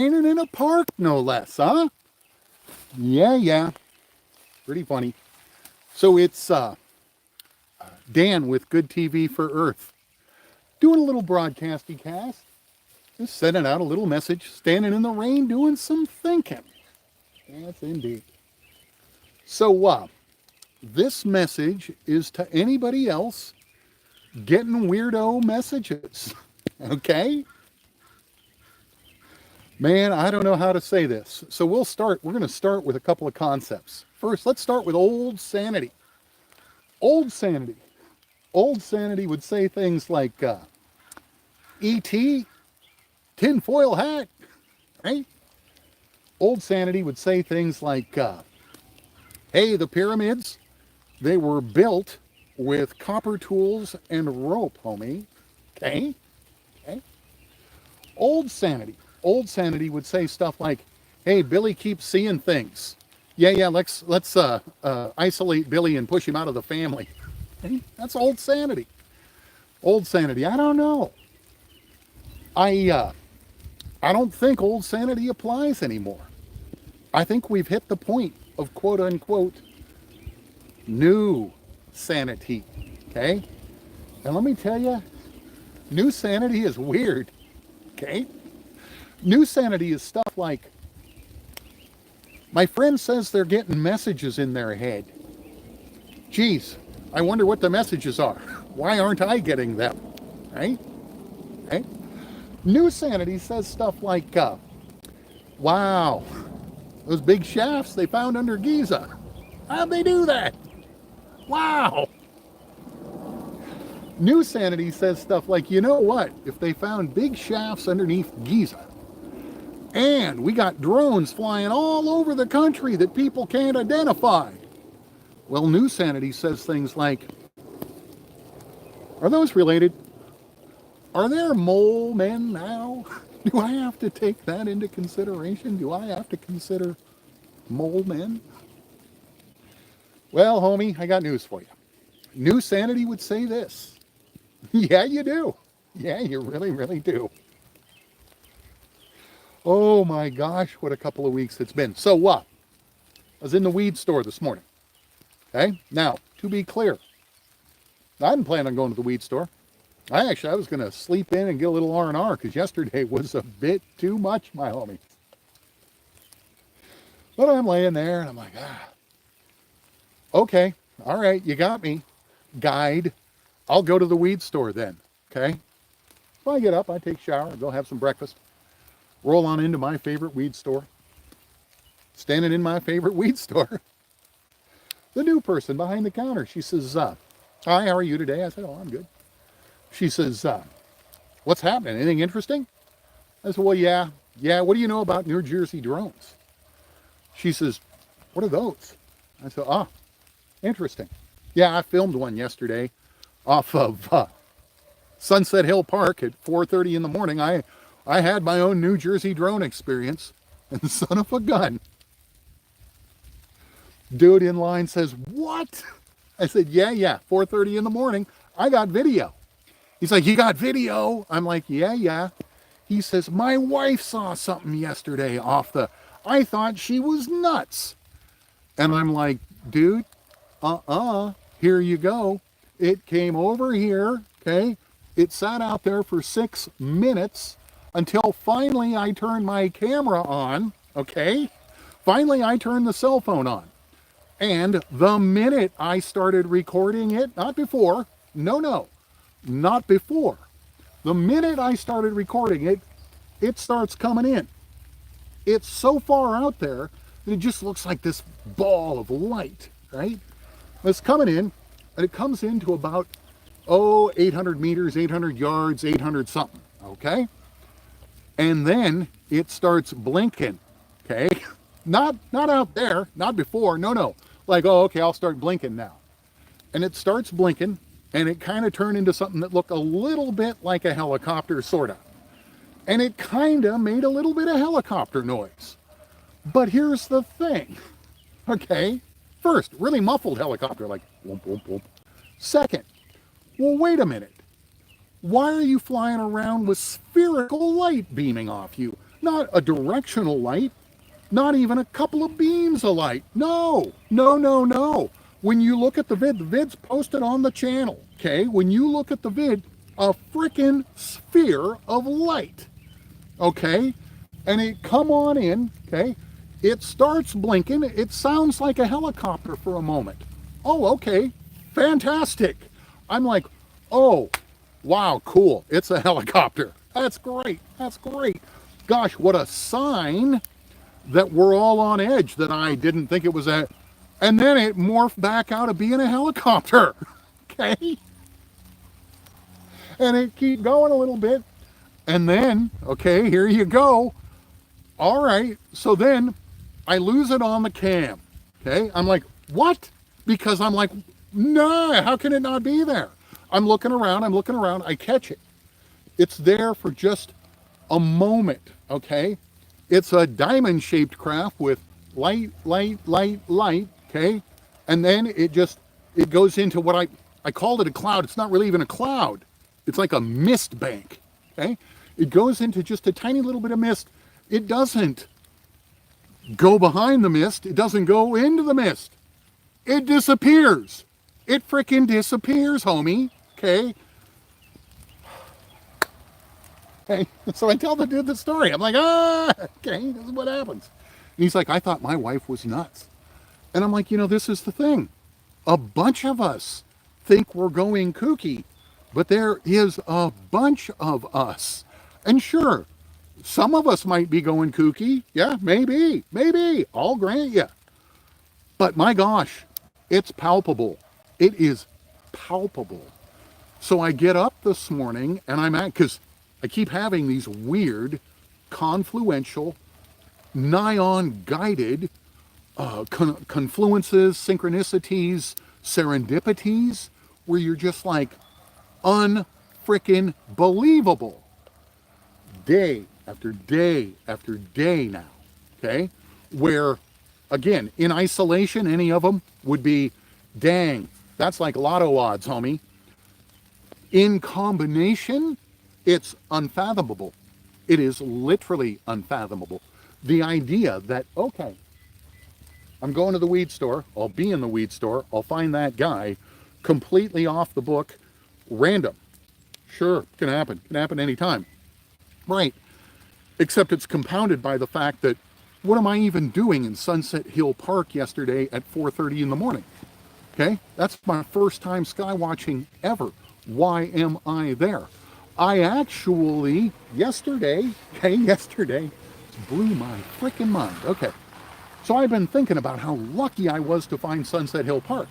raining in a park, no less, huh? Yeah. Pretty funny. So it's Dan with Good TV for Earth. Doing a little broadcasty cast. Just sending out a little message, standing in the rain doing some thinking. Yes, indeed. So this message is to anybody else getting weirdo messages. Okay? Man, I don't know how to say this. So we're going to start with a couple of concepts. First, let's start with old sanity. Old sanity. Old sanity would say things like E.T., tinfoil hat, right? Old sanity would say things like, hey, the pyramids, they were built with copper tools and rope, homie. Okay? Old sanity would say stuff like, hey, Billy keeps seeing things. Yeah, let's isolate Billy and push him out of the family. Okay? That's old sanity. Old sanity, I don't know. I don't think old sanity applies anymore. I think we've hit the point of quote unquote new sanity. Okay? And let me tell you, new sanity is weird. Okay? New sanity is stuff like, my friend says they're getting messages in their head. Geez, I wonder what the messages are. Why aren't I getting them? Right? New sanity says stuff like, wow, those big shafts they found under Giza. How'd they do that? Wow. New sanity says stuff like, you know what? If they found big shafts underneath Giza, and we got drones flying all over the country that people can't identify. Well, new sanity says things like, are those related? Are there mole men now? Do I have to take that into consideration? Do I have to consider mole men? Well, homie, I got news for you. New sanity would say this. Yeah, you do. Yeah, you really, really do. Oh my gosh, what a couple of weeks it's been. So what? I was in the weed store this morning. Okay? Now, to be clear, I didn't plan on going to the weed store. I was going to sleep in and get a little R&R because yesterday was a bit too much, my homie. But I'm laying there and I'm like, okay, all right, you got me. Guide. I'll go to the weed store then, okay? So I get up, I take a shower, go have some breakfast, roll on into my favorite weed store. Standing in my favorite weed store, the new person behind the counter, she says, hi, how are you today? I said, oh, I'm good. She says, what's happening? Anything interesting? I said, well, yeah. What do you know about New Jersey drones? She says, what are those? I said, interesting. Yeah, I filmed one yesterday off of Sunset Hill Park at 4:30 in the morning. I had my own New Jersey drone experience, and son of a gun. Dude in line says, what? I said, yeah, 4:30 in the morning. I got video. He's like, you got video? I'm like, yeah. He says, my wife saw something yesterday I thought she was nuts. And I'm like, dude, here you go. It came over here, okay? It sat out there for 6 minutes until finally I turned my camera on, okay? Finally, I turned the cell phone on. And the minute I started recording it, not before, not before. The minute I started recording it, it starts coming in. It's so far out there that it just looks like this ball of light, right? It's coming in, and it comes into about, 800 meters, 800 yards, 800 something, okay? And then it starts blinking, okay? Not out there, not before, no. Like, okay, I'll start blinking now. And it starts blinking, and it kind of turned into something that looked a little bit like a helicopter, sort of. And it kind of made a little bit of helicopter noise. But here's the thing, okay? First, really muffled helicopter, like whoomp, whoomp, whoomp. Second, well, wait a minute. Why are you flying around with spherical light beaming off you? Not a directional light, not even a couple of beams of light. No, no, no, no. When you look at the vid's posted on the channel, okay? When you look at the vid, a freaking sphere of light, okay? And it come on in, okay? It starts blinking. It sounds like a helicopter for a moment. Oh, okay, fantastic. I'm like, oh, wow, cool. It's a helicopter. That's great. That's great. Gosh, what a sign that we're all on edge, that I didn't think it was a, and then it morphed back out of being a helicopter. Okay. And it keep going a little bit. And then, okay, here you go. All right. So then I lose it on the cam. Okay. I'm like, what? Because I'm like, no, how can it not be there? I'm looking around. I catch it. It's there for just a moment. Okay. It's a diamond shaped craft with light, light, light, light. Okay. And then it goes into what I called it a cloud. It's not really even a cloud. It's like a mist bank. Okay. It goes into just a tiny little bit of mist. It doesn't go behind the mist. It doesn't go into the mist. It disappears. It freaking disappears, homie. Okay. Okay. So I tell the dude the story. I'm like, okay, this is what happens. And he's like, I thought my wife was nuts. And I'm like, this is the thing. A bunch of us think we're going kooky, but there is a bunch of us. And sure, some of us might be going kooky. Yeah, maybe. I'll grant you. But my gosh, it's palpable. It is palpable. So I get up this morning and because I keep having these weird, confluential, nigh-on guided confluences, synchronicities, serendipities, where you're just like unfrickin' believable. Day after day after day now, okay? Where, again, in isolation, any of them would be, dang, that's like lotto odds, homie. In combination, it's unfathomable. It is literally unfathomable. The idea that, okay, I'm going to the weed store, I'll be in the weed store, I'll find that guy, completely off the book, random. Sure, can happen anytime. Right, except it's compounded by the fact that, what am I even doing in Sunset Hill Park yesterday at 4:30 in the morning? Okay, that's my first time sky watching ever. Why am I there? I actually, yesterday, it blew my freaking mind. Okay, so I've been thinking about how lucky I was to find Sunset Hill Park.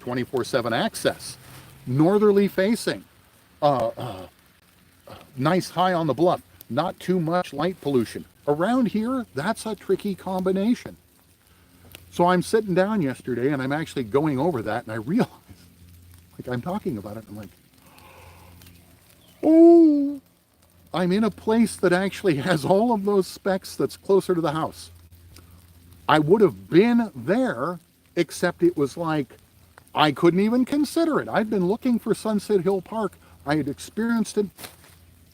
24/7 access, northerly facing, nice high on the bluff, not too much light pollution. Around here, that's a tricky combination. So I'm sitting down yesterday and I'm actually going over that, and I realize, like, I'm talking about it, I'm like, oh, I'm in a place that actually has all of those specs that's closer to the house. I would have been there, except it was like, I couldn't even consider it. I'd been looking for Sunset Hill Park. I had experienced it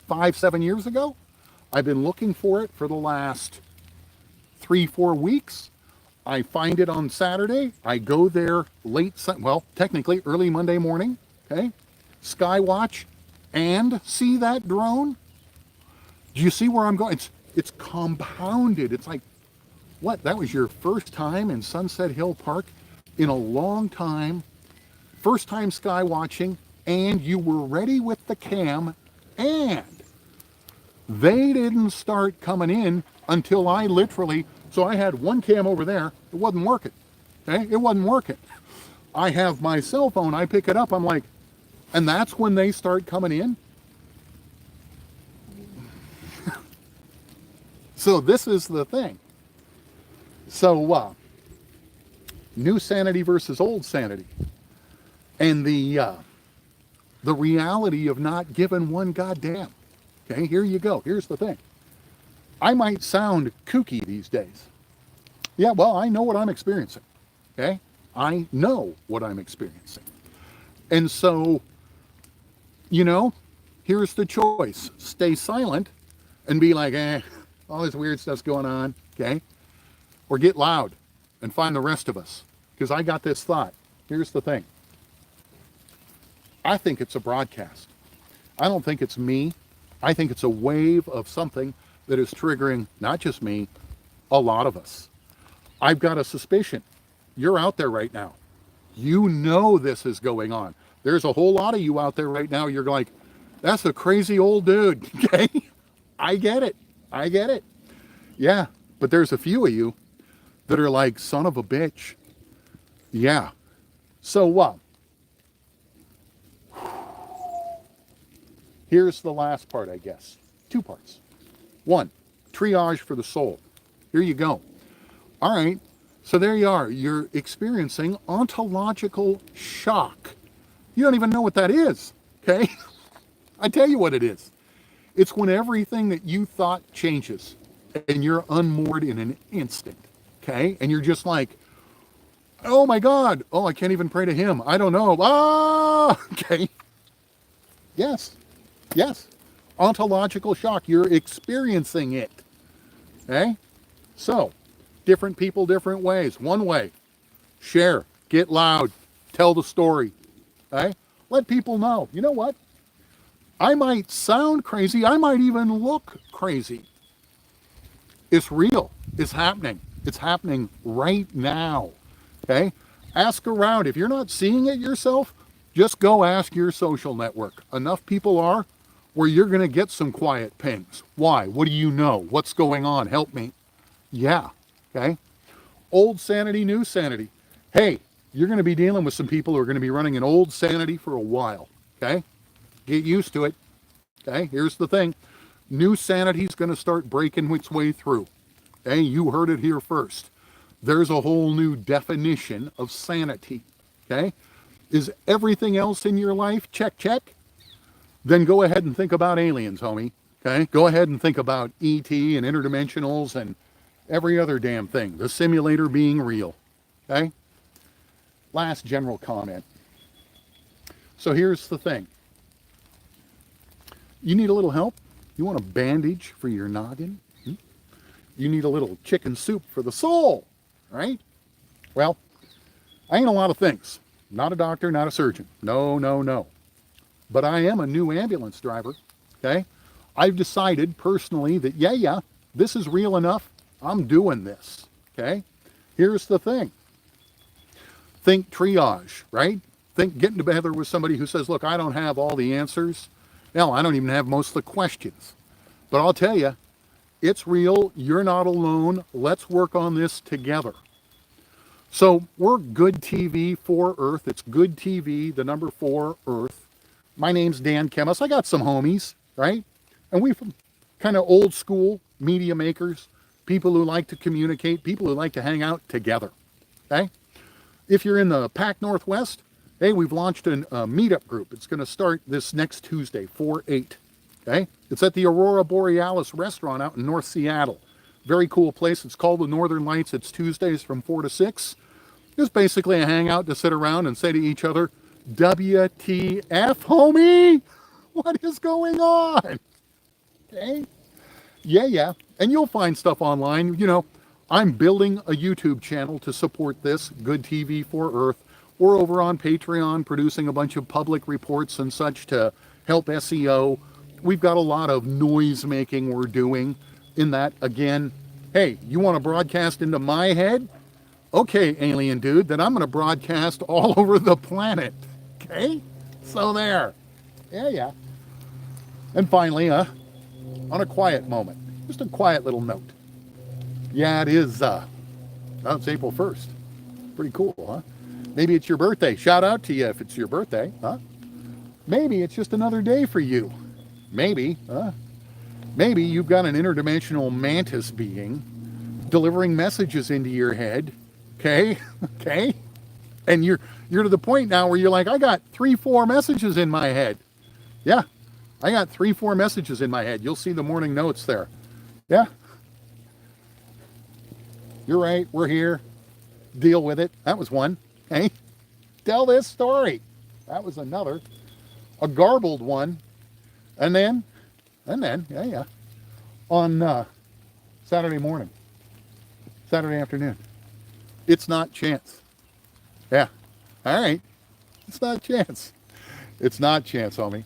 5-7 years ago. I've been looking for it for the last 3-4 weeks. I find it on Saturday. I go there technically early Monday morning, okay? Skywatch and see that drone. Do you see where I'm going? It's compounded. It's like, what? That was your first time in Sunset Hill Park in a long time. First time sky watching, and you were ready with the cam, and they didn't start coming in until I literally, so I had one cam over there, it wasn't working, okay? It wasn't working. I have my cell phone, I pick it up, I'm like, and that's when they start coming in? So this is the thing. So, new sanity versus old sanity. And the reality of not giving one goddamn. Okay, here you go. Here's the thing. I might sound kooky these days. Yeah, well, I know what I'm experiencing. Okay? I know what I'm experiencing. And so, here's the choice. Stay silent and be like, all this weird stuff's going on, okay? Or get loud and find the rest of us. Because I got this thought. Here's the thing. I think it's a broadcast. I don't think it's me. I think it's a wave of something that is triggering not just me, a lot of us. I've got a suspicion. You're out there right now. You know this is going on. There's a whole lot of you out there right now. You're like, that's a crazy old dude. Okay? I get it. I get it. Yeah. But there's a few of you that are like, son of a bitch. Yeah. So, here's the last part, I guess. 2 parts. 1, triage for the soul. Here you go. All right. So there you are. You're experiencing ontological shock. You don't even know what that is. Okay? I tell you what it is. It's when everything that you thought changes and you're unmoored in an instant. Okay? And you're just like, oh my God. Oh, I can't even pray to him. I don't know. Ah! Okay. Yes. Yes. Ontological shock. You're experiencing it. Okay? So, different people, different ways. One way, share, get loud, tell the story. Okay? Let people know. You know what? I might sound crazy. I might even look crazy. It's real. It's happening. It's happening right now. Okay? Ask around. If you're not seeing it yourself, just go ask your social network. Enough people are where you're going to get some quiet pings. Why? What do you know? What's going on? Help me. Yeah. Okay? Old sanity, new sanity. Hey, you're going to be dealing with some people who are going to be running an old sanity for a while. Okay? Get used to it. Okay? Here's the thing. New sanity is going to start breaking its way through. Okay? You heard it here first. There's a whole new definition of sanity. Okay? Is everything else in your life check, check? Then go ahead and think about aliens, homie. Okay? Go ahead and think about ET and interdimensionals and every other damn thing. The simulator being real. Okay? Last general comment. So here's the thing. You need a little help? You want a bandage for your noggin? You need a little chicken soup for the soul, right? Well, I ain't a lot of things. Not a doctor, not a surgeon. No, no, no. But I am a new ambulance driver, okay? I've decided personally that, yeah, this is real enough. I'm doing this, okay? Here's the thing. Think triage, right? Think getting together with somebody who says, look, I don't have all the answers. Hell, I don't even have most of the questions. But I'll tell you, it's real. You're not alone. Let's work on this together. So we're GoodTV4Earth. It's Good TV, the number 4 Earth. My name's Dan Kemmis. I got some homies, right? And we're kind of old school media makers, people who like to communicate, people who like to hang out together, okay? If you're in the Pac Northwest, hey, we've launched a meetup group. It's going to start this next Tuesday, 4/8, okay? It's at the Aurora Borealis restaurant out in North Seattle. Very cool place. It's called the Northern Lights. It's Tuesdays from 4 to 6. It's basically a hangout to sit around and say to each other, WTF, homie? What is going on? Okay? Yeah. And you'll find stuff online. You know, I'm building a YouTube channel to support this, Good TV4Earth. We're over on Patreon producing a bunch of public reports and such to help SEO. We've got a lot of noise making we're doing in that. Again, hey, you want to broadcast into my head? Okay, alien dude, then I'm going to broadcast all over the planet. Okay? So there. Yeah. And finally, on a quiet moment, just a quiet little note. Yeah, it is, it's April 1st. Pretty cool, huh? Maybe it's your birthday. Shout out to you if it's your birthday, huh? Maybe it's just another day for you. Maybe, maybe you've got an interdimensional mantis being delivering messages into your head, okay? Okay? And you're to the point now where you're like, I got 3-4 messages in my head. Yeah, I got 3-4 messages in my head. You'll see the morning notes there. Yeah. You're right, we're here. Deal with it. That was one. Hey, tell this story. That was another. A garbled one. And then, yeah. On Saturday morning. Saturday afternoon. It's not chance. Yeah. All right. It's not chance. It's not chance, homie.